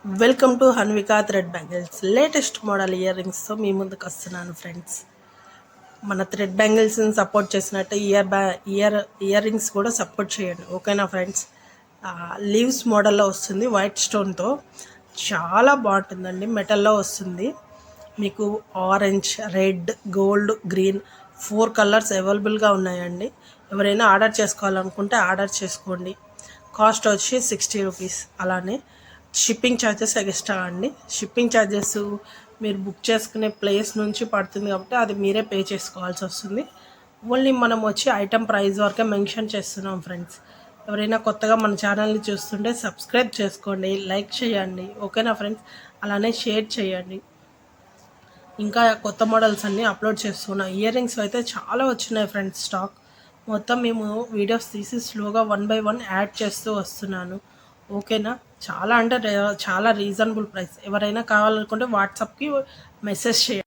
Welcome to Hanvika thread bangles latest model ear రింగ్స్తో మీ ముందుకు వస్తున్నాను ఫ్రెండ్స్. మన థ్రెడ్ బ్యాంగిల్స్ని సపోర్ట్ చేసినట్టు ఇయర్ రింగ్స్ కూడా సపోర్ట్ చేయండి, ఓకేనా ఫ్రెండ్స్. లీవ్స్ మోడల్లో వస్తుంది, వైట్ స్టోన్తో చాలా బాగుంటుందండి. మెటల్లో వస్తుంది మీకు. Orange, red, gold, green 4 colours అవైలబుల్గా ఉన్నాయండి. ఎవరైనా ఆర్డర్ చేసుకోవాలనుకుంటే ఆర్డర్ చేసుకోండి. కాస్ట్ వచ్చి 60 రూపీస్. అలానే షిప్పింగ్ ఛార్జెస్ ఎక్స్ట్రా అండి. షిప్పింగ్ ఛార్జెస్ మీరు బుక్ చేసుకునే ప్లేస్ నుంచి పడుతుంది కాబట్టి అది మీరే పే చేసుకోవాల్సి వస్తుంది. ఓన్లీ మనం వచ్చి ఐటమ్ ప్రైస్ వరకే మెన్షన్ చేస్తున్నాం ఫ్రెండ్స్. ఎవరైనా కొత్తగా మన ఛానల్ని చూస్తుంటే సబ్స్క్రైబ్ చేసుకోండి, లైక్ చేయండి, ఓకేనా ఫ్రెండ్స్. అలానే షేర్ చేయండి. ఇంకా కొత్త మోడల్స్ అన్నీ అప్లోడ్ చేస్తున్నాం. ఇయర్ రింగ్స్ అయితే చాలా వచ్చినాయి ఫ్రెండ్స్. స్టాక్ మొత్తం మేము వీడియోస్ తీసి స్లోగా 1 బై 1 యాడ్ చేస్తూ వస్తున్నాను, ఓకేనా. చాలా అంటే చాలా రీజనబుల్ ప్రైస్. ఎవరైనా కావాలనుకుంటే వాట్సాప్కి మెసేజ్ చేయండి.